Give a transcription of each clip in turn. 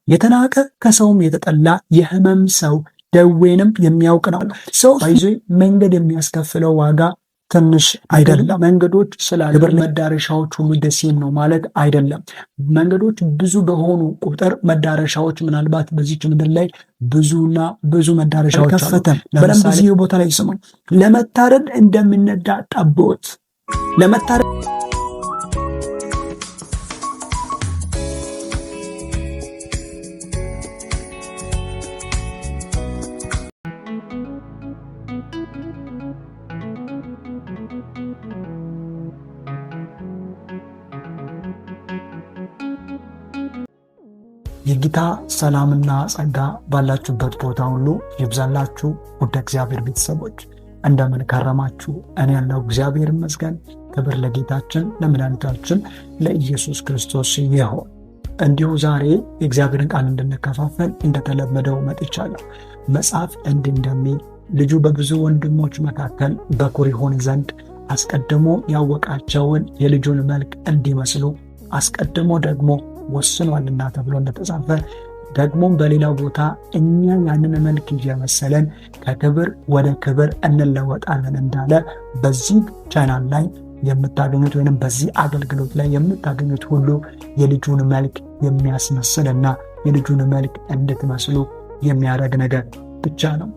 የተናቀ ከሰውም የተጠላ የሕመም ሰው ደዌንም የሚያውቅ ነው። ሰው ባይዞ መንገድ የሚያስከፍለው ዋጋ ትንሽ አይደለም። መንገዶች ስላሉ መዳረሻዎች ሁሉ ደሴም ነው ማለት አይደለም። መንገዶች ብዙ በሆኑ ቁጥር መዳረሻዎች ምናልባት በዚች ምድር ላይ ብዙና ብዙ መዳረሻዎች ከፈተን በደንብ እዚህ ቦታ ላይ ስሙኝ። ለመታረድ እንደሚነዳ ጠቦት ለመታረድ የጌታ ሰላምና ጸጋ ባላችሁበት ቦታ ሁሉ ይብዛላችሁ። ውድ እግዚአብሔር ቤተሰቦች እንደምን ከረማችሁ? እኔ ያለው እግዚአብሔር ይመስገን። ክብር ለጌታችን ለመድኃኒታችን ለኢየሱስ ክርስቶስ ይሁን። እንዲሁ ዛሬ የእግዚአብሔርን ቃል እንድንከፋፈል እንደተለመደው መጥቻለሁ። መጽሐፍ እንዲህ እንደሚል ልጁ በብዙ ወንድሞች መካከል በኩር ይሆን ዘንድ አስቀድሞ ያወቃቸውን የልጁን መልክ እንዲመስሉ አስቀድሞ ደግሞ ወስኗልና ተብሎ እንደተጻፈ ደግሞም በሌላው ቦታ እኛ ያንን መልክ እየመሰለን ከክብር ወደ ክብር እንለወጣለን እንዳለ በዚህ ቻናል ላይ የምታገኙት ወይንም በዚህ አገልግሎት ላይ የምታገኙት ሁሉ የልጁን መልክ የሚያስመስልና የልጁን መልክ እንድትመስሉ የሚያደርግ ነገር ብቻ ነው።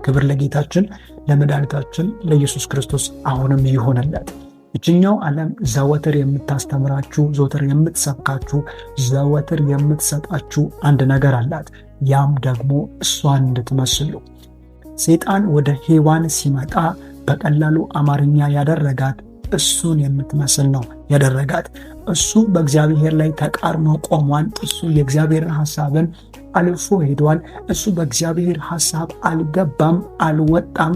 ክብር ለጌታችን ለመድኃኒታችን ለኢየሱስ ክርስቶስ አሁንም ይሆንለት። ይችኛው ዓለም ዘወትር የምታስተምራችሁ ዘወትር የምትሰብካችሁ ዘወትር የምትሰጣችሁ አንድ ነገር አላት። ያም ደግሞ እሷን እንድትመስሉ። ሰይጣን ወደ ሔዋን ሲመጣ በቀላሉ አማርኛ ያደረጋት እሱን የምትመስል ነው ያደረጋት። እሱ በእግዚአብሔር ላይ ተቃርኖ ቆሟል። እሱ የእግዚአብሔርን ሐሳብን አልፎ ሄዷል። እሱ በእግዚአብሔር ሐሳብ አልገባም አልወጣም።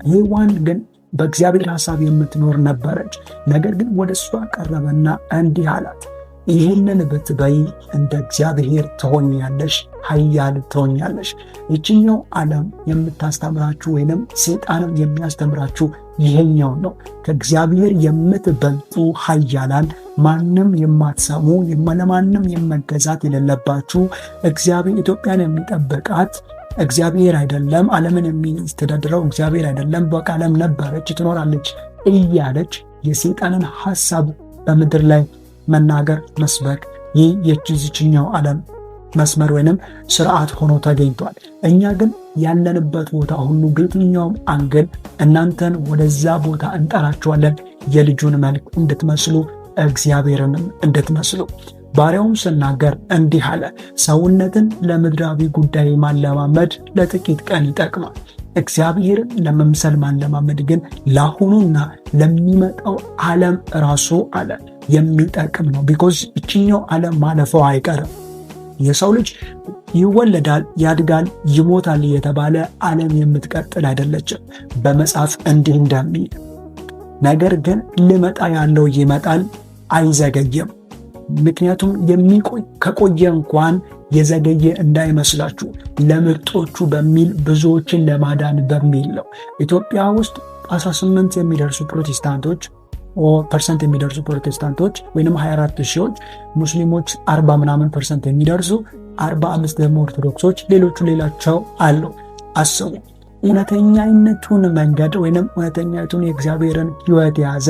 ሔዋን ግን በእግዚአብሔር ሐሳብ የምትኖር ነበረች። ነገር ግን ወደ እሷ ቀረበና እንዲህ አላት፣ ይህንን ብትበይ እንደ እግዚአብሔር ትሆኛለሽ፣ ኃያል ትሆኛለሽ። ይችኛው ዓለም የምታስተምራችሁ ወይንም ሰይጣንም የሚያስተምራችሁ ይሄኛው ነው። ከእግዚአብሔር የምትበልጡ ኃያላን፣ ማንም የማትሰሙ ለማንም የመገዛት የሌለባችሁ፣ እግዚአብሔር ኢትዮጵያን የሚጠብቃት እግዚአብሔር አይደለም፣ ዓለምን የሚስተዳድረው እግዚአብሔር አይደለም፣ በቃ ዓለም ነበረች ትኖራለች እያለች የሰይጣንን ሐሳብ በምድር ላይ መናገር መስበክ፣ ይህ የዚችኛው ዓለም መስመር ወይንም ስርዓት ሆኖ ተገኝቷል። እኛ ግን ያለንበት ቦታ ሁሉ በየትኛውም አንግል እናንተን ወደዛ ቦታ እንጠራችኋለን፣ የልጁን መልክ እንድትመስሉ እግዚአብሔርንም እንድትመስሉ። ባሪያውም ስናገር እንዲህ አለ፣ ሰውነትን ለምድራዊ ጉዳይ ማለማመድ ለጥቂት ቀን ይጠቅማል፣ እግዚአብሔርን ለመምሰል ማለማመድ ግን ለአሁኑና ለሚመጣው ዓለም ራሱ አለ የሚጠቅም ነው። ቢኮዝ እችኛው ዓለም ማለፈው አይቀርም። የሰው ልጅ ይወለዳል፣ ያድጋል፣ ይሞታል የተባለ ዓለም የምትቀጥል አይደለችም። በመጽሐፍ እንዲህ እንደሚል ነገር ግን ልመጣ ያለው ይመጣል፣ አይዘገየም። ምክንያቱም የሚቆይ ከቆየ እንኳን የዘገየ እንዳይመስላችሁ ለምርጦቹ በሚል ብዙዎችን ለማዳን በሚል ነው። ኢትዮጵያ ውስጥ 18 የሚደርሱ ፕሮቴስታንቶች ፐርሰንት የሚደርሱ ፕሮቴስታንቶች ወይንም 24 ሺዎች፣ ሙስሊሞች 40 ምናምን ፐርሰንት የሚደርሱ 45 ደግሞ ኦርቶዶክሶች፣ ሌላቸው አሉ። አስቡ እውነተኛነቱን መንገድ ወይንም እውነተኛቱን የእግዚአብሔርን ሕይወት የያዘ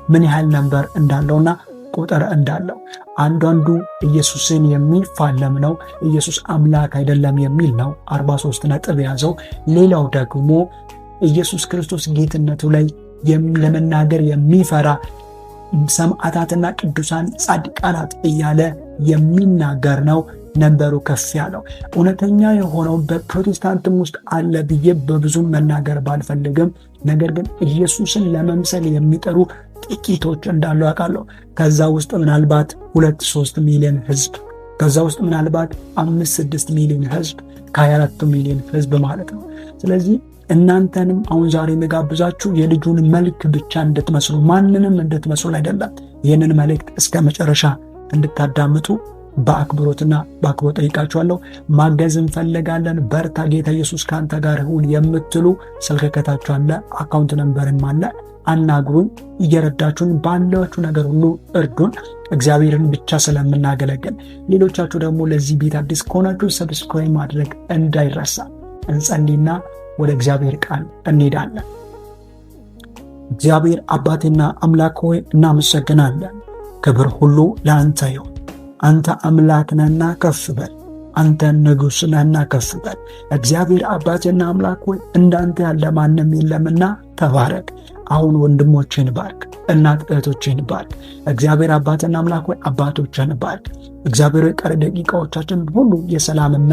ምን ያህል ነንበር እንዳለውና ቁጥር እንዳለው። አንዳንዱ ኢየሱስን የሚፋለም ነው፣ ኢየሱስ አምላክ አይደለም የሚል ነው 43 ነጥብ ያዘው። ሌላው ደግሞ ኢየሱስ ክርስቶስ ጌትነቱ ላይ ለመናገር የሚፈራ ሰማዕታትና ቅዱሳን ጻድቃናት እያለ የሚናገር ነው ነንበሩ ከፍ ያለው። እውነተኛ የሆነው በፕሮቴስታንትም ውስጥ አለ ብዬ በብዙም መናገር ባልፈልግም፣ ነገር ግን ኢየሱስን ለመምሰል የሚጠሩ ጥቂቶች እንዳሉ ያውቃለሁ። ከዛ ውስጥ ምናልባት 2-3 ሚሊዮን ህዝብ፣ ከዛ ውስጥ ምናልባት 5-6 ሚሊዮን ህዝብ ከ24 ሚሊዮን ህዝብ ማለት ነው። ስለዚህ እናንተንም አሁን ዛሬ የምጋብዛችሁ የልጁን መልክ ብቻ እንድትመስሉ፣ ማንንም እንድትመስሉ አይደለም። ይህንን መልእክት እስከ መጨረሻ እንድታዳምጡ በአክብሮትና በአክብሮት ጠይቃችኋለሁ። ማገዝ እንፈልጋለን፣ በርታ፣ ጌታ ኢየሱስ ከአንተ ጋር ይሁን የምትሉ ስልክ ከታች አለ፣ አካውንት ነምበርም አለ። አናግሩኝ፣ እየረዳችሁን ባላችሁ ነገር ሁሉ እርዱን። እግዚአብሔርን ብቻ ስለምናገለግል። ሌሎቻችሁ ደግሞ ለዚህ ቤት አዲስ ከሆናችሁ ሰብስክራይብ ማድረግ እንዳይረሳ። እንጸልይና ወደ እግዚአብሔር ቃል እንሄዳለን። እግዚአብሔር አባቴና አምላክ ሆይ እናመሰግናለን። ክብር ሁሉ ለአንተ ይሁን። አንተ አምላክ ነህና ከፍ በል። አንተ ንጉሥ ነህና ከፍ በል። እግዚአብሔር አባቴና አምላክ ሆይ እንዳንተ ያለ ማንም የለምና ተባረክ። አሁን ወንድሞችን ባርክ፣ እናት እህቶችን ባርክ። እግዚአብሔር አባቴና አምላክ ሆይ አባቶችን ባርክ። እግዚአብሔር ቀሪ ደቂቃዎቻችን ሁሉ የሰላምና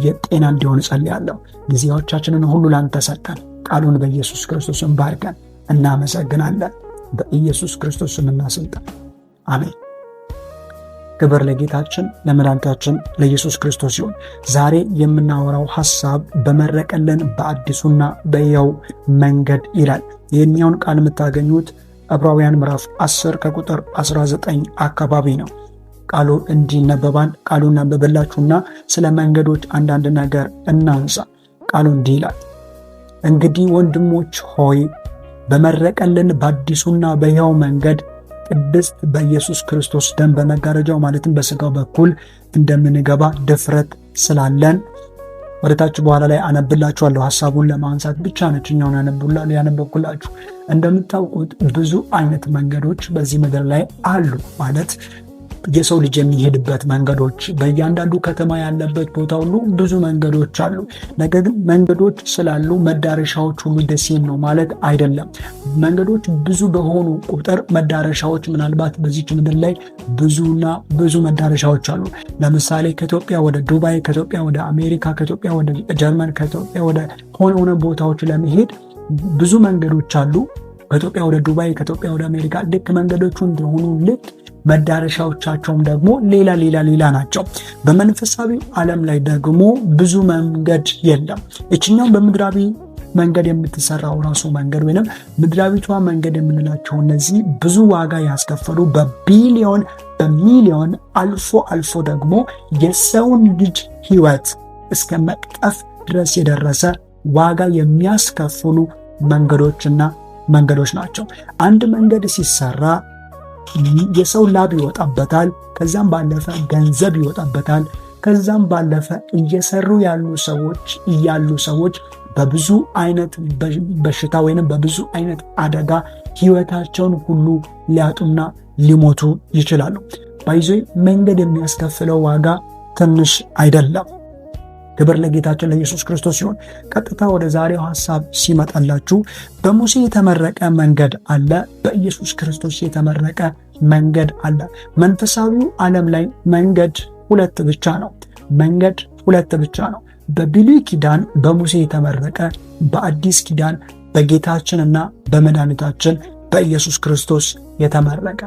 የጤና እንዲሆን ጸልያለሁ። ጊዜዎቻችንን ሁሉ ላንተ ሰጠን። ቃሉን በኢየሱስ ክርስቶስም ባርከን። እናመሰግናለን። በኢየሱስ ክርስቶስምና ስልጣን አሜን። ክብር ለጌታችን ለመድኃኒታችን ለኢየሱስ ክርስቶስ ይሁን። ዛሬ የምናወራው ሐሳብ በመረቀልን በአዲሱና በሕያው መንገድ ይላል። ይህኛውን ቃል የምታገኙት ዕብራውያን ምዕራፍ 10 ከቁጥር 19 አካባቢ ነው። ቃሉ እንዲህ ይነበባል። ቃሉን እናንብብላችሁና ስለ መንገዶች አንዳንድ ነገር እናንሳ። ቃሉ እንዲህ ይላል፣ እንግዲህ ወንድሞች ሆይ በመረቀልን በአዲሱና በሕያው መንገድ ቅድስት በኢየሱስ ክርስቶስ ደም በመጋረጃው ማለትም በሥጋው በኩል እንደምንገባ ድፍረት ስላለን ወደታች በኋላ ላይ አነብላችኋለሁ። ሐሳቡን ለማንሳት ብቻ ነችኛውን ያነበብኩላችሁ። እንደምታውቁት ብዙ አይነት መንገዶች በዚህ ምድር ላይ አሉ። ማለት የሰው ልጅ የሚሄድበት መንገዶች በእያንዳንዱ ከተማ ያለበት ቦታ ሁሉ ብዙ መንገዶች አሉ። ነገር ግን መንገዶች ስላሉ መዳረሻዎች ሁሉ ደሴም ነው ማለት አይደለም። መንገዶች ብዙ በሆኑ ቁጥር መዳረሻዎች ምናልባት በዚች ምድር ላይ ብዙና ብዙ መዳረሻዎች አሉ። ለምሳሌ ከኢትዮጵያ ወደ ዱባይ፣ ከኢትዮጵያ ወደ አሜሪካ፣ ከኢትዮጵያ ወደ ጀርመን፣ ከኢትዮጵያ ወደ ሆነ ቦታዎች ለመሄድ ብዙ መንገዶች አሉ። ከኢትዮጵያ ወደ ዱባይ፣ ከኢትዮጵያ ወደ አሜሪካ ልክ መንገዶቹ እንደሆኑ ልክ መዳረሻዎቻቸውም ደግሞ ሌላ ናቸው። በመንፈሳዊ ዓለም ላይ ደግሞ ብዙ መንገድ የለም። እችኛው በምድራዊ መንገድ የምትሰራው ራሱ መንገድ ወይንም ምድራዊቷ መንገድ የምንላቸው እነዚህ ብዙ ዋጋ ያስከፈሉ በቢሊዮን በሚሊዮን አልፎ ደግሞ የሰውን ልጅ ሕይወት እስከ መቅጠፍ ድረስ የደረሰ ዋጋ የሚያስከፍሉ መንገዶች ናቸው። አንድ መንገድ ሲሰራ የሰው ላብ ይወጣበታል። ከዛም ባለፈ ገንዘብ ይወጣበታል። ከዛም ባለፈ እየሰሩ ያሉ ሰዎች በብዙ አይነት በሽታ ወይንም በብዙ አይነት አደጋ ሕይወታቸውን ሁሉ ሊያጡና ሊሞቱ ይችላሉ። ባይዞ መንገድ የሚያስከፍለው ዋጋ ትንሽ አይደለም። ክብር ለጌታችን ለኢየሱስ ክርስቶስ ሲሆን ቀጥታ ወደ ዛሬው ሐሳብ ሲመጣላችሁ በሙሴ የተመረቀ መንገድ አለ፣ በኢየሱስ ክርስቶስ የተመረቀ መንገድ አለ። መንፈሳዊው ዓለም ላይ መንገድ ሁለት ብቻ ነው። በብሉይ ኪዳን በሙሴ የተመረቀ፣ በአዲስ ኪዳን በጌታችንና በመድኃኒታችን በኢየሱስ ክርስቶስ የተመረቀ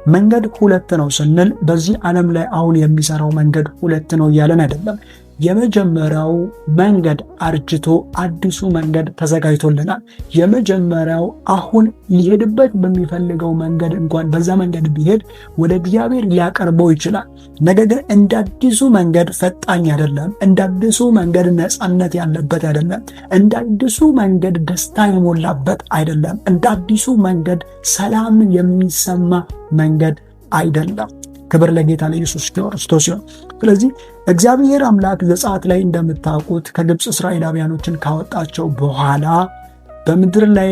መንገድ ሁለት ነው ስንል በዚህ ዓለም ላይ አሁን የሚሰራው መንገድ ሁለት ነው እያለን አይደለም። የመጀመሪያው መንገድ አርጅቶ አዲሱ መንገድ ተዘጋጅቶልናል። የመጀመሪያው አሁን ሊሄድበት በሚፈልገው መንገድ እንኳን በዛ መንገድ ቢሄድ ወደ እግዚአብሔር ሊያቀርበው ይችላል። ነገር ግን እንደ አዲሱ መንገድ ፈጣኝ አይደለም። እንደ አዲሱ መንገድ ነፃነት ያለበት አይደለም። እንደ አዲሱ መንገድ ደስታ የሞላበት አይደለም። እንደ አዲሱ መንገድ ሰላም የሚሰማ መንገድ አይደለም። ክብር ለጌታ ለኢየሱስ ክርስቶስ ይሁን። ስለዚህ እግዚአብሔር አምላክ ዘጸአት ላይ እንደምታውቁት ከግብፅ እስራኤላውያኖችን ካወጣቸው በኋላ በምድር ላይ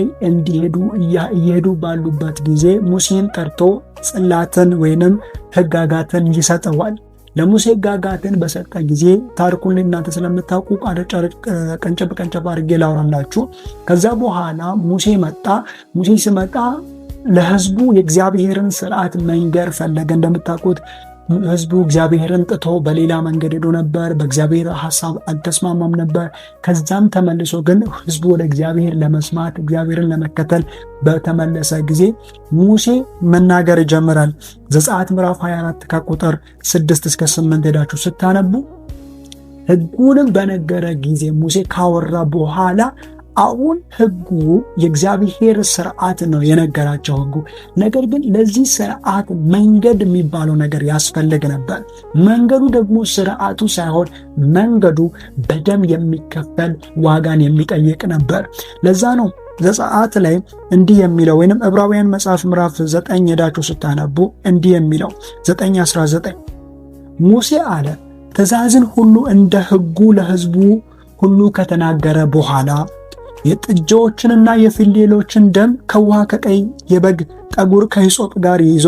እየሄዱ ባሉበት ጊዜ ሙሴን ጠርቶ ጽላትን ወይንም ሕግጋትን ይሰጠዋል። ለሙሴ ሕግጋትን በሰጠ ጊዜ ታሪኩን እናንተ ስለምታውቁ ቀንጨብ አድርጌ ላውራላችሁ። ከዛ በኋላ ሙሴ ሲመጣ ለሕዝቡ የእግዚአብሔርን ስርዓት መንገር ፈለገ። እንደምታውቁት ሕዝቡ እግዚአብሔርን ጥቶ በሌላ መንገድ ሄዶ ነበር። በእግዚአብሔር ሐሳብ አልተስማማም ነበር። ከዛም ተመልሶ ግን ሕዝቡ ወደ እግዚአብሔር ለመስማት እግዚአብሔርን ለመከተል በተመለሰ ጊዜ ሙሴ መናገር ይጀምራል። ዘጸአት ምዕራፍ 24 ከቁጥር 6 እስከ 8 ሄዳችሁ ስታነቡ ሕጉንም በነገረ ጊዜ ሙሴ ካወራ በኋላ አሁን ሕጉ የእግዚአብሔር ስርዓት ነው የነገራቸው ሕጉ። ነገር ግን ለዚህ ስርዓት መንገድ የሚባለው ነገር ያስፈልግ ነበር። መንገዱ ደግሞ ስርዓቱ ሳይሆን መንገዱ በደም የሚከፈል ዋጋን የሚጠይቅ ነበር። ለዛ ነው ዘጸአት ላይ እንዲህ የሚለው ወይንም ዕብራውያን መጽሐፍ ምዕራፍ 9 ሄዳችሁ ስታነቡ እንዲህ የሚለው 9:19 ሙሴ አለ ትእዛዝን ሁሉ እንደ ሕጉ ለሕዝቡ ሁሉ ከተናገረ በኋላ የጥጃዎችንና የፍየሎችን ደም ከውሃ ከቀይ የበግ ጠጉር ከሂሶጵ ጋር ይዞ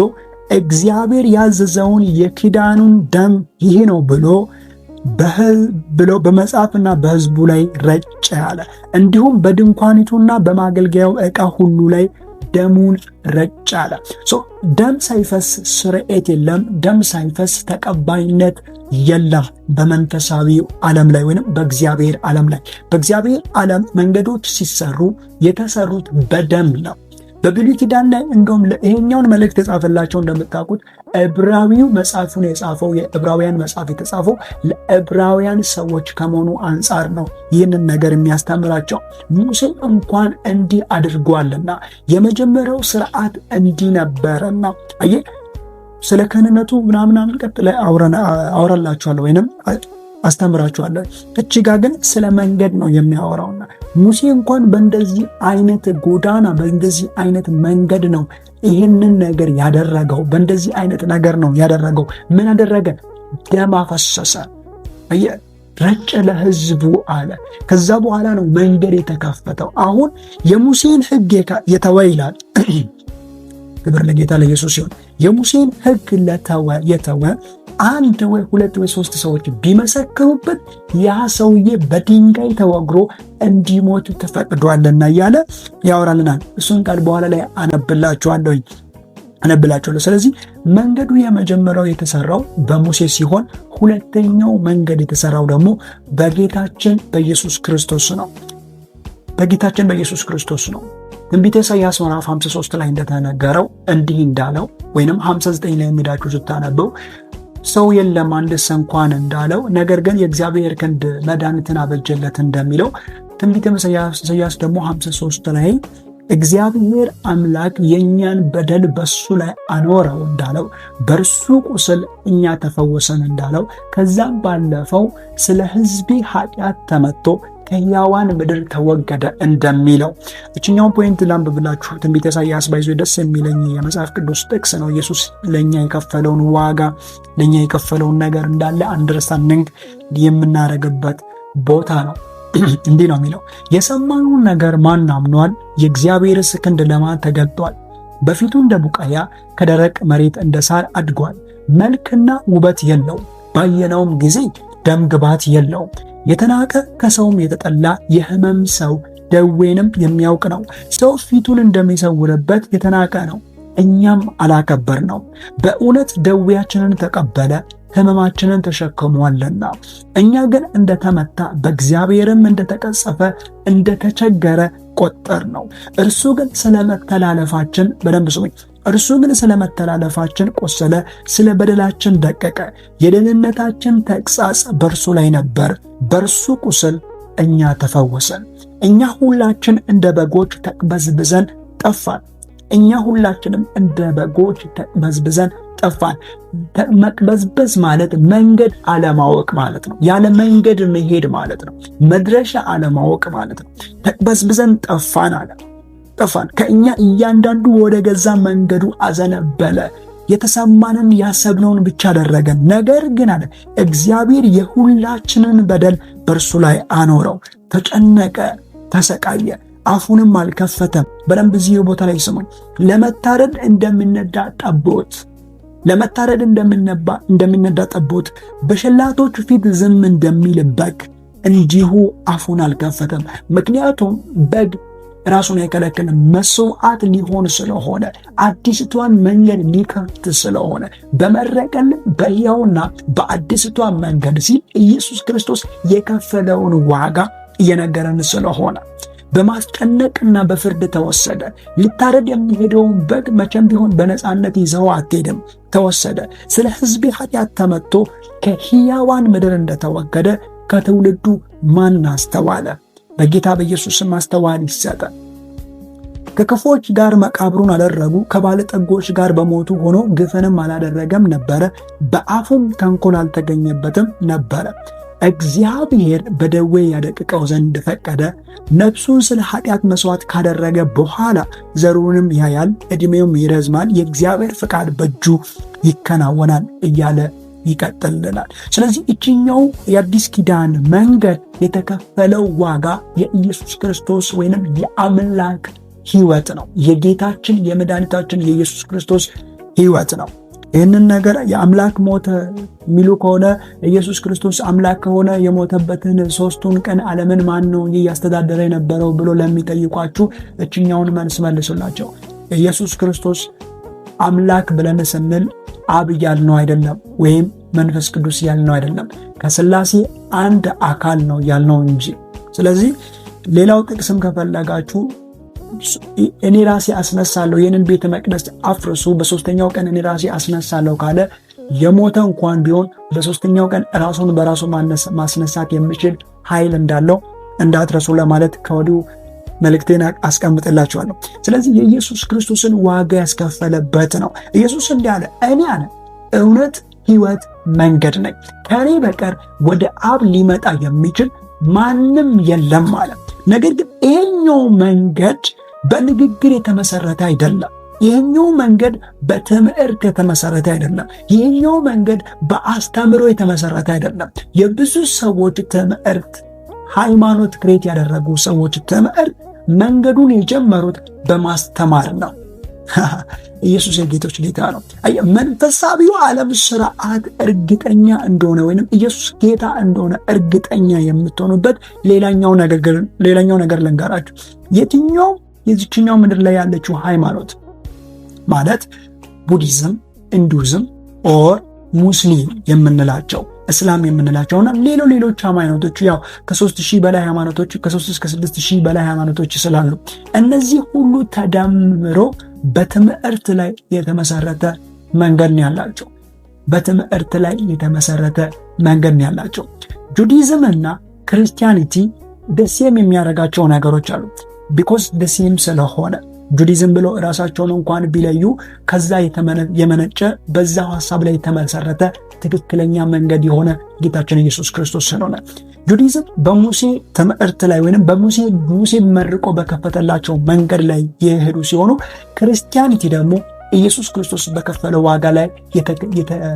እግዚአብሔር ያዘዘውን የኪዳኑን ደም ይህ ነው ብሎ በመጽሐፍና በሕዝቡ ላይ ረጨ አለ። እንዲሁም በድንኳኒቱና በማገልገያው ዕቃ ሁሉ ላይ ደሙን ረጨ አለ። ደም ሳይፈስ ስርየት የለም። ደም ሳይፈስ ተቀባይነት የለም። በመንፈሳዊ ዓለም ላይ ወይንም በእግዚአብሔር ዓለም ላይ በእግዚአብሔር ዓለም መንገዶች ሲሰሩ የተሰሩት በደም ነው። በብሉይ ኪዳን ላይ እንደውም ይሄኛውን መልእክት የጻፈላቸው እንደምታውቁት ዕብራዊው መጽሐፉን የጻፈው የዕብራውያን መጽሐፍ የተጻፈው ለዕብራውያን ሰዎች ከመሆኑ አንጻር ነው ይህንን ነገር የሚያስተምራቸው። ሙሴ እንኳን እንዲህ አድርጓልና የመጀመሪያው ስርዓት እንዲህ ነበረና አየህ ስለ ክህነቱ ምናምን ቀጥለ አወራላችኋለሁ ወይንም አስተምራችኋለሁ። እቺ ጋር ግን ስለ መንገድ ነው የሚያወራውና ሙሴ እንኳን በእንደዚህ አይነት ጎዳና በእንደዚህ አይነት መንገድ ነው ይህንን ነገር ያደረገው። በእንደዚህ አይነት ነገር ነው ያደረገው። ምን አደረገ? ደም አፈሰሰ፣ ረጨ ለሕዝቡ አለ። ከዛ በኋላ ነው መንገድ የተከፈተው። አሁን የሙሴን ሕግ የተወ ይላል። ክብር ለጌታ ለኢየሱስ ይሁን። የሙሴን ሕግ የተወ አንድ ወይ ሁለት ወይ ሶስት ሰዎች ቢመሰክሩበት ያ ሰውዬ በድንጋይ ተወግሮ እንዲሞት ተፈቅዷልና እያለ ያወራልናል። እሱን ቃል በኋላ ላይ አነብላችኋለሁ። ስለዚህ መንገዱ የመጀመሪያው የተሰራው በሙሴ ሲሆን ሁለተኛው መንገድ የተሰራው ደግሞ በጌታችን በኢየሱስ ክርስቶስ ነው። በጌታችን በኢየሱስ ክርስቶስ ነው። ትንቢተ ኢሳይያስ ምዕራፍ 53 ላይ እንደተነገረው እንዲህ እንዳለው ወይንም 59 ላይ የሚዳችሁ ስታነበው ሰው የለም አንድስ እንኳን እንዳለው ነገር ግን የእግዚአብሔር ክንድ መድኃኒትን አበጀለት እንደሚለው ትንቢተ ኢሳይያስ ደግሞ 53 ላይ እግዚአብሔር አምላክ የኛን በደል በሱ ላይ አኖረው እንዳለው በእርሱ ቁስል እኛ ተፈወሰን እንዳለው ከዛም ባለፈው ስለ ሕዝቤ ኃጢአት ተመቶ ከሕያዋን ምድር ተወገደ እንደሚለው እችኛውን ፖይንት ላንብብላችሁ። ትንቢተ ኢሳይያስ ባይዞ ደስ የሚለኝ የመጽሐፍ ቅዱስ ጥቅስ ነው። ኢየሱስ ለኛ የከፈለውን ዋጋ ለኛ የከፈለውን ነገር እንዳለ አንደርስታንዲንግ የምናደርግበት ቦታ ነው። እንዲህ ነው የሚለው የሰማነውን ነገር ማን አምኗል? የእግዚአብሔርስ ክንድ ለማን ተገልጧል? በፊቱ እንደ ቡቃያ ከደረቅ መሬት እንደ ሳር አድጓል። መልክና ውበት የለውም፣ ባየነውም ጊዜ ደም ግባት የለውም። የተናቀ ከሰውም የተጠላ የሕመም ሰው ደዌንም የሚያውቅ ነው። ሰው ፊቱን እንደሚሰውርበት የተናቀ ነው፣ እኛም አላከበር ነው። በእውነት ደዌያችንን ተቀበለ ሕመማችንን ተሸክሟልና። እኛ ግን እንደተመታ በእግዚአብሔርም እንደተቀጸፈ እንደተቸገረ ቆጠር ነው። እርሱ ግን ስለመተላለፋችን በደንብ ስሙኝ። እርሱ ግን ስለመተላለፋችን ቆሰለ፣ ስለ በደላችን ደቀቀ። የደህንነታችን ተግሣጽ በእርሱ ላይ ነበር፣ በእርሱ ቁስል እኛ ተፈወሰን። እኛ ሁላችን እንደ በጎች ተቅበዝብዘን ጠፋን። እኛ ሁላችንም እንደ በጎች ተቅበዝብዘን ጠፋን። መቅበዝበዝ ማለት መንገድ አለማወቅ ማለት ነው። ያለ መንገድ መሄድ ማለት ነው። መድረሻ አለማወቅ ማለት ነው። ተቅበዝብዘን ጠፋን አለ። ጠፋን። ከእኛ እያንዳንዱ ወደ ገዛ መንገዱ አዘነበለ። የተሰማንን ያሰብነውን ብቻ አደረገን። ነገር ግን አለ እግዚአብሔር የሁላችንን በደል በእርሱ ላይ አኖረው። ተጨነቀ፣ ተሰቃየ፣ አፉንም አልከፈተም። በደንብ እዚህ ቦታ ላይ ስሙኝ። ለመታረድ እንደሚነዳ ጠቦት በሸላቶች ፊት ዝም እንደሚል በግ እንዲሁ አፉን አልከፈተም። ምክንያቱም በግ ራሱን አይከለክልም። መስዋዕት ሊሆን ስለሆነ አዲስቷን መንገድ ሊከፍት ስለሆነ በመረቀን በሕያውና በአዲስቷ መንገድ ሲል ኢየሱስ ክርስቶስ የከፈለውን ዋጋ እየነገረን ስለሆነ በማስጨነቅና በፍርድ ተወሰደ። ሊታረድ የሚሄደውን በግ መቼም ቢሆን በነፃነት ይዘው አትሄድም፣ ተወሰደ። ስለ ሕዝቤ ኃጢአት ተመትቶ ከሕያዋን ምድር እንደተወገደ ከትውልዱ ማን አስተዋለ? በጌታ በኢየሱስ ማስተዋል ይሰጠን። ከክፎች ጋር መቃብሩን አደረጉ፣ ከባለጠጎች ጋር በሞቱ ሆኖ ግፍንም አላደረገም ነበረ፣ በአፉም ተንኮል አልተገኘበትም ነበረ። እግዚአብሔር በደዌ ያደቅቀው ዘንድ ፈቀደ። ነፍሱን ስለ ኃጢአት መስዋዕት ካደረገ በኋላ ዘሩንም ያያል፣ ዕድሜውም ይረዝማል፣ የእግዚአብሔር ፈቃድ በእጁ ይከናወናል እያለ ይቀጥልናል። ስለዚህ እችኛው የአዲስ ኪዳን መንገድ የተከፈለው ዋጋ የኢየሱስ ክርስቶስ ወይንም የአምላክ ሕይወት ነው። የጌታችን የመድኃኒታችን የኢየሱስ ክርስቶስ ሕይወት ነው። ይህንን ነገር የአምላክ ሞተ የሚሉ ከሆነ ኢየሱስ ክርስቶስ አምላክ ከሆነ የሞተበትን 3ቱን ቀን ዓለምን ማን ነው እያስተዳደረ የነበረው ብሎ ለሚጠይቋችሁ እችኛውን መልስ መልሱላቸው። ኢየሱስ ክርስቶስ አምላክ ብለን ስንል አብ ያልነው አይደለም፣ ወይም መንፈስ ቅዱስ ያልነው አይደለም። ከሥላሴ አንድ አካል ነው ያልነው እንጂ። ስለዚህ ሌላው ጥቅስም ከፈለጋችሁ እኔ ራሴ አስነሳለሁ፣ ይህንን ቤተ መቅደስ አፍርሱ፣ በ3ኛው ቀን እኔ ራሴ አስነሳለሁ ካለ የሞተ እንኳን ቢሆን በ3ኛው ቀን ራሱን በራሱ ማስነሳት የሚችል ኃይል እንዳለው እንዳትረሱ ለማለት ከወዲሁ መልእክቴን አስቀምጥላችኋለሁ። ስለዚህ የኢየሱስ ክርስቶስን ዋጋ ያስከፈለበት ነው። ኢየሱስ እንዲህ አለ፣ እኔ አለ እውነት፣ ሕይወት፣ መንገድ ነኝ፣ ከእኔ በቀር ወደ አብ ሊመጣ የሚችል ማንም የለም አለ። ነገር ግን ይሄኛው መንገድ በንግግር የተመሰረተ አይደለም። ይሄኛው መንገድ በትምህርት የተመሰረተ አይደለም። ይሄኛው መንገድ በአስተምሮ የተመሰረተ አይደለም። የብዙ ሰዎች ትምህርት፣ ሃይማኖት ክሬት ያደረጉ ሰዎች ትምህርት መንገዱን የጀመሩት በማስተማር ነው። ኢየሱስ የጌቶች ጌታ ነው። መንፈሳዊው ዓለም ስርዓት እርግጠኛ እንደሆነ ወይንም ኢየሱስ ጌታ እንደሆነ እርግጠኛ የምትሆኑበት ሌላኛው ነገር ልንገራችሁ። የዚችኛው ምድር ላይ ያለችው ሃይማኖት ማለት ቡዲዝም፣ ኢንዱይዝም ኦር ሙስሊም የምንላቸው፣ እስላም የምንላቸውና ሌሎች ሃይማኖቶች ያው ከ3000 በላይ ሃይማኖቶች ከ3 እስከ 6000 በላይ ሃይማኖቶች ስላሉ እነዚህ ሁሉ ተደምሮ በትምህርት ላይ የተመሰረተ መንገድ ነው ያላቸው። በትምህርት ላይ የተመሰረተ መንገድ ነው ያላቸው። ጁዲዝም እና ክርስቲያኒቲ ደሴም የሚያደርጋቸው ነገሮች አሉ። ቢኮዝ ደሴም ስለሆነ ጁዲዝም ብሎ ራሳቸውን እንኳን ቢለዩ ከዛ የመነጨ በዛው ሐሳብ ላይ የተመሰረተ ትክክለኛ መንገድ የሆነ ጌታችን ኢየሱስ ክርስቶስ ስለሆነ ጁዲዝም በሙሴ ትምህርት ላይ ወይንም ሙሴ መርቆ በከፈተላቸው መንገድ ላይ የሄዱ ሲሆኑ ክርስቲያኒቲ ደግሞ ኢየሱስ ክርስቶስ በከፈለው ዋጋ ላይ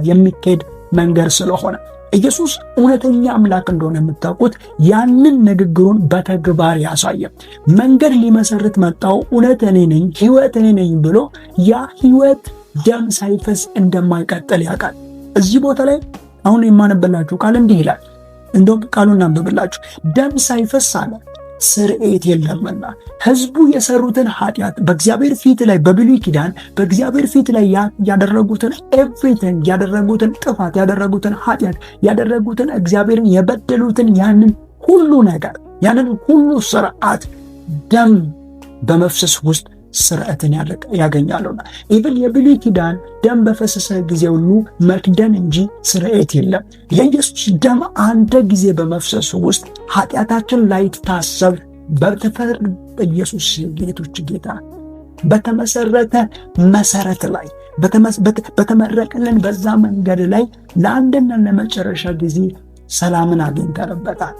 የሚካሄድ መንገድ ስለሆነ ኢየሱስ እውነተኛ አምላክ እንደሆነ የምታውቁት ያንን ንግግሩን በተግባር ያሳየ መንገድ ሊመሰርት መጣው። እውነት እኔ ነኝ፣ ሕይወት እኔ ነኝ ብሎ ያ ሕይወት ደም ሳይፈስ እንደማይቀጥል ያውቃል። እዚህ ቦታ ላይ አሁን የማነበላችሁ ቃል እንዲህ ይላል። እንደውም ቃሉን እናንብብላችሁ። ደም ሳይፈስ አለ ስርየት የለምና ሕዝቡ የሰሩትን ኃጢአት በእግዚአብሔር ፊት ላይ በብሉይ ኪዳን በእግዚአብሔር ፊት ላይ ያደረጉትን ኤቭሪቲንግ ያደረጉትን ጥፋት ያደረጉትን ኃጢአት ያደረጉትን እግዚአብሔርን የበደሉትን ያንን ሁሉ ነገር ያንን ሁሉ ስርዓት ደም በመፍሰስ ውስጥ ስርዓትን ያገኛሉና ኢቭን የብሉይ ኪዳን ደም በፈሰሰ ጊዜ ሁሉ መክደን እንጂ ስርየት የለም። የኢየሱስ ደም አንድ ጊዜ በመፍሰሱ ውስጥ ኃጢአታችን ላይ ታሰብ በኢየሱስ ጌቶች ጌታ በተመሰረተ መሰረት ላይ በተመረቀልን በዛ መንገድ ላይ ለአንድና ለመጨረሻ ጊዜ ሰላምን አግኝተንበታል።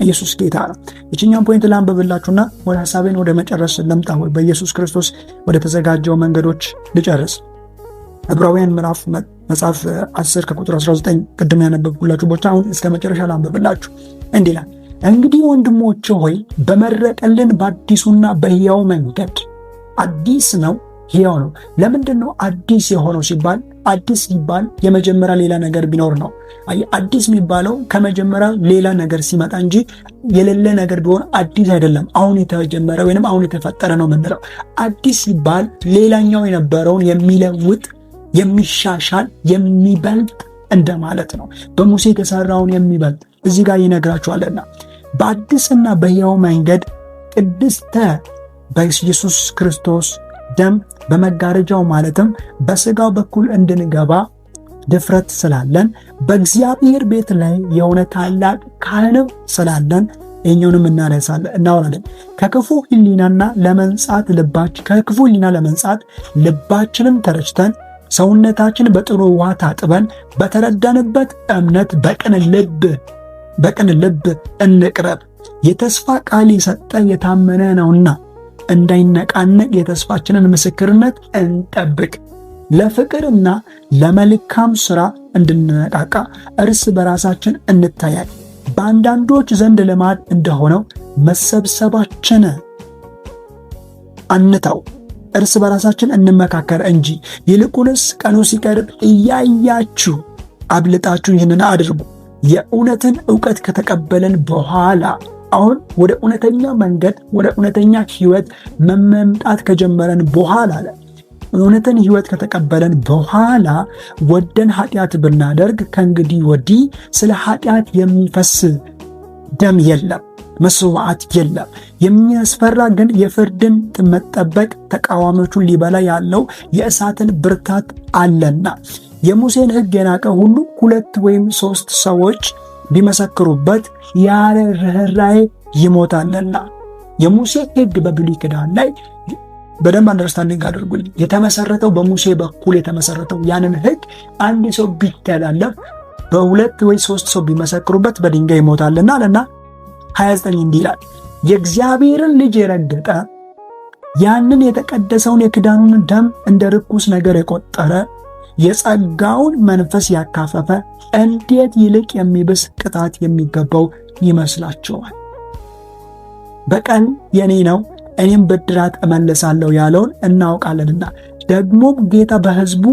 ኢየሱስ ጌታ ነው። እቺኛውን ፖይንት ላንብብላችሁና ወደ ሐሳቤን ወደ መጨረስ ልምጣ። በኢየሱስ ክርስቶስ ወደ ተዘጋጀው መንገዶች ልጨርስ። ዕብራውያን ምዕራፍ መጽሐፍ 10 ከቁጥር 19 ቅድም ያነበብኩላችሁ ቦታ አሁን እስከ መጨረሻ ላንብብላችሁ። እንዲህ ይላል፣ እንግዲህ ወንድሞቼ ሆይ በመረቀልን በአዲሱና በሕያው መንገድ አዲስ ነው ሕያው ነው። ለምንድን ነው አዲስ የሆነው ሲባል አዲስ ሲባል የመጀመሪያ ሌላ ነገር ቢኖር ነው። አዲስ የሚባለው ከመጀመሪያ ሌላ ነገር ሲመጣ እንጂ የሌለ ነገር ቢሆን አዲስ አይደለም። አሁን የተጀመረ ወይንም አሁን የተፈጠረ ነው የምንለው። አዲስ ሲባል ሌላኛው የነበረውን የሚለውጥ የሚሻሻል የሚበልጥ እንደማለት ነው። በሙሴ የተሰራውን የሚበልጥ እዚህ ጋር ይነግራችኋልና በአዲስና በሕያው መንገድ ቅድስተ በኢየሱስ ክርስቶስ ደም በመጋረጃው ማለትም በሥጋው በኩል እንድንገባ ድፍረት ስላለን በእግዚአብሔር ቤት ላይ የሆነ ታላቅ ካህንም ስላለን እኛውንም እናወራለን። ከክፉ ሕሊና ለመንጻት ልባችንን ተረጭተን ሰውነታችን በጥሩ ውሃ ታጥበን በተረዳንበት እምነት በቅን ልብ በቅን ልብ እንቅረብ። የተስፋ ቃል የሰጠ የታመነ ነውና እንዳይነቃነቅ የተስፋችንን ምስክርነት እንጠብቅ። ለፍቅርና ለመልካም ሥራ እንድንነቃቃ እርስ በራሳችን እንተያይ። በአንዳንዶች ዘንድ ልማድ እንደሆነው መሰብሰባችን አንተው፣ እርስ በራሳችን እንመካከር እንጂ ይልቁንስ ቀኑ ሲቀርብ እያያችሁ አብልጣችሁ ይህንን አድርጉ። የእውነትን ዕውቀት ከተቀበለን በኋላ አሁን ወደ እውነተኛ መንገድ ወደ እውነተኛ ሕይወት መምጣት ከጀመረን በኋላ እውነትን ሕይወት ከተቀበለን በኋላ ወደን ኃጢአት ብናደርግ ከእንግዲህ ወዲህ ስለ ኃጢአት የሚፈስ ደም የለም፣ መስዋዕት የለም። የሚያስፈራ ግን የፍርድን መጠበቅ ተቃዋሚዎቹን ሊበላ ያለው የእሳትን ብርታት አለና። የሙሴን ሕግ የናቀ ሁሉ 2 ወይም 3 ሰዎች ቢመሰክሩበት ያለ ርኅራኄ ይሞታልና። የሙሴ ሕግ በብሉይ ኪዳን ላይ በደንብ አንደርስታንዲንግ አድርጉልኝ። የተመሰረተው በሙሴ በኩል የተመሰረተው ያንን ሕግ አንድ ሰው ቢተላለፍ 2 ወይ 3 ሰው ቢመሰክሩበት በድንጋይ ይሞታልና አለና 29 እንዲህ ይላል፣ የእግዚአብሔርን ልጅ የረገጠ ያንን የተቀደሰውን የኪዳኑን ደም እንደ ርኩስ ነገር የቆጠረ የጸጋውን መንፈስ ያካፈፈ እንዴት ይልቅ የሚብስ ቅጣት የሚገባው ይመስላችኋል? በቀል የኔ ነው እኔም ብድራት እመልሳለሁ ያለውን እናውቃለንና ደግሞም ጌታ በሕዝቡ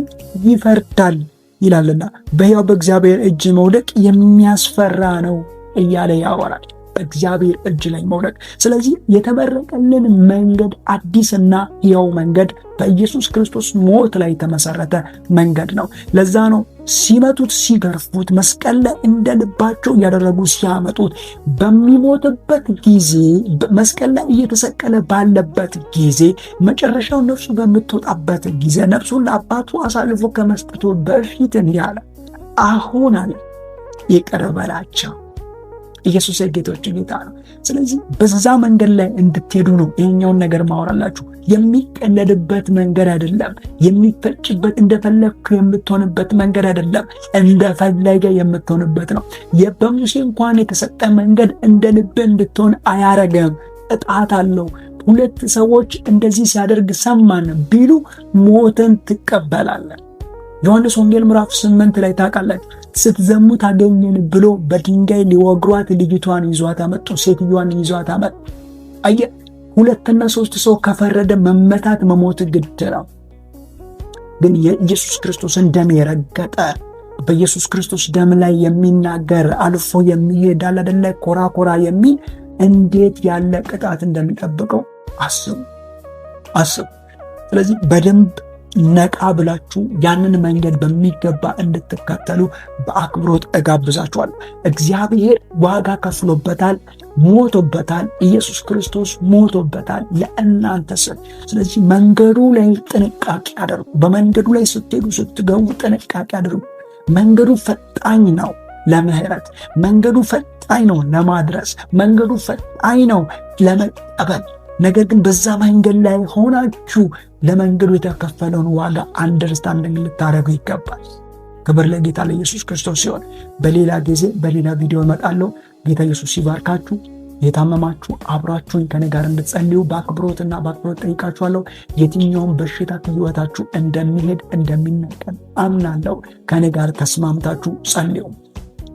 ይፈርዳል ይላልና በሕያው በእግዚአብሔር እጅ መውደቅ የሚያስፈራ ነው እያለ ያወራል። በእግዚአብሔር እጅ ላይ መውደቅ። ስለዚህ የተመረቀልን መንገድ አዲስና ሕያው መንገድ በኢየሱስ ክርስቶስ ሞት ላይ የተመሰረተ መንገድ ነው። ለዛ ነው ሲመቱት፣ ሲገርፉት፣ መስቀል ላይ እንደ ልባቸው እያደረጉ ሲያመጡት በሚሞትበት ጊዜ መስቀል ላይ እየተሰቀለ ባለበት ጊዜ መጨረሻው ነፍሱ በምትወጣበት ጊዜ ነፍሱን ለአባቱ አሳልፎ ከመስጠቱ በፊት እንዲህ አለ፣ አሁን አለ ይቅር በላቸው። ኢየሱስ የጌቶች ጌታ ነው። ስለዚህ በዛ መንገድ ላይ እንድትሄዱ ነው ይሄኛውን ነገር ማወራላችሁ። የሚቀለድበት መንገድ አይደለም። የሚፈጭበት እንደፈለግኩ የምትሆንበት መንገድ አይደለም። እንደፈለገ የምትሆንበት ነው። በሙሴ እንኳን የተሰጠ መንገድ እንደ ልብ እንድትሆን አያረገም። ቅጣት አለው። 2 ሰዎች እንደዚህ ሲያደርግ ሰማን ቢሉ ሞትን ትቀበላለን። ዮሐንስ ወንጌል ምዕራፍ 8 ላይ ታውቃላችሁ፣ ስትዘሙት አገኘን ብሎ በድንጋይ ሊወግሯት ልጅቷን ይዟት አመጡ። ሴትዮዋን ይዟት አመጡ። አየህ፣ 2 እና 3 ሰው ከፈረደ መመታት መሞት ግድ ነው። ግን የኢየሱስ ክርስቶስን ደም የረገጠ በኢየሱስ ክርስቶስ ደም ላይ የሚናገር አልፎ የሚሄድ አይደለ ኮራ የሚል እንዴት ያለ ቅጣት እንደሚጠብቀው አስቡ። ስለዚህ በደንብ ነቃ ብላችሁ ያንን መንገድ በሚገባ እንድትከተሉ በአክብሮት እጋብዛችኋለሁ። እግዚአብሔር ዋጋ ከፍሎበታል፣ ሞቶበታል። ኢየሱስ ክርስቶስ ሞቶበታል ለእናንተ ስል። ስለዚህ መንገዱ ላይ ጥንቃቄ አድርጉ። በመንገዱ ላይ ስትሄዱ ስትገቡ ጥንቃቄ አድርጉ። መንገዱ ፈጣኝ ነው ለምህረት፣ መንገዱ ፈጣኝ ነው ለማድረስ፣ መንገዱ ፈጣኝ ነው ለመቀበል። ነገር ግን በዛ መንገድ ላይ ሆናችሁ ለመንገዱ የተከፈለውን ዋጋ አንደርስታንዲንግ ልታደርጉ ይገባል። ክብር ለጌታ ለኢየሱስ ክርስቶስ ሲሆን፣ በሌላ ጊዜ በሌላ ቪዲዮ እመጣለሁ። ጌታ ኢየሱስ ይባርካችሁ። የታመማችሁ አብራችሁኝ ከኔ ጋር እንድትጸልዩ በአክብሮት ጠይቃችኋለሁ። የትኛውም በሽታ ከሕይወታችሁ እንደሚሄድ እንደሚነቀል አምናለሁ። ከኔ ጋር ተስማምታችሁ ጸልዩ።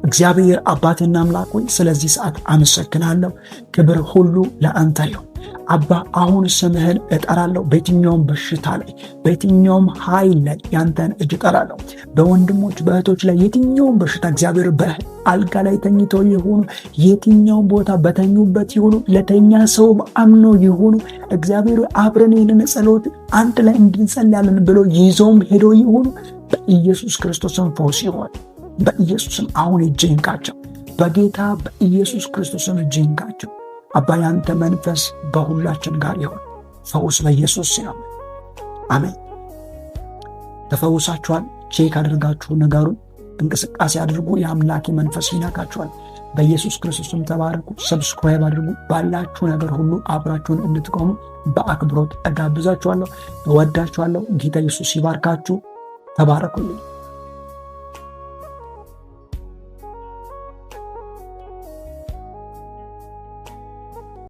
እግዚአብሔር አባትና አምላክ ሆይ ስለዚህ ሰዓት አመሰግናለሁ። ክብር ሁሉ ለአንተ ይሁን። አባ አሁን ስምህን እጠራለሁ። በየትኛውም በሽታ ላይ በየትኛውም ኃይል ላይ ያንተን እጅ እጠራለሁ። በወንድሞች በእህቶች ላይ የትኛውም በሽታ እግዚአብሔር በአልጋ ላይ ተኝተው ይሁኑ፣ የትኛውም ቦታ በተኙበት ይሁኑ፣ ለተኛ ሰውም አምኖ ይሁኑ፣ እግዚአብሔር አብረን ይህንን ጸሎት አንድ ላይ እንድንጸልያለን ብሎ ይዘውም ሄዶ ይሁኑ፣ በኢየሱስ ክርስቶስም ፈውስ ይሆን። በኢየሱስም አሁን እጅህን እንካቸው። በጌታ በኢየሱስ ክርስቶስም እጅህን እንካቸው። አባ ያንተ መንፈስ በሁላችን ጋር ይሁን። ፈውስ በኢየሱስ ስም አሜን። ተፈውሳችኋል? ቼክ አድርጋችሁ ነገሩን እንቅስቃሴ አድርጉ። የአምላኬ መንፈስ ይነካችኋል። በኢየሱስ ክርስቶስም ተባረኩ። ሰብስክራይብ አድርጉ። ባላችሁ ነገር ሁሉ አብራችሁን እንድትቆሙ በአክብሮት እጋብዛችኋለሁ። እወዳችኋለሁ። ጌታ ኢየሱስ ይባርካችሁ። ተባረኩልኝ።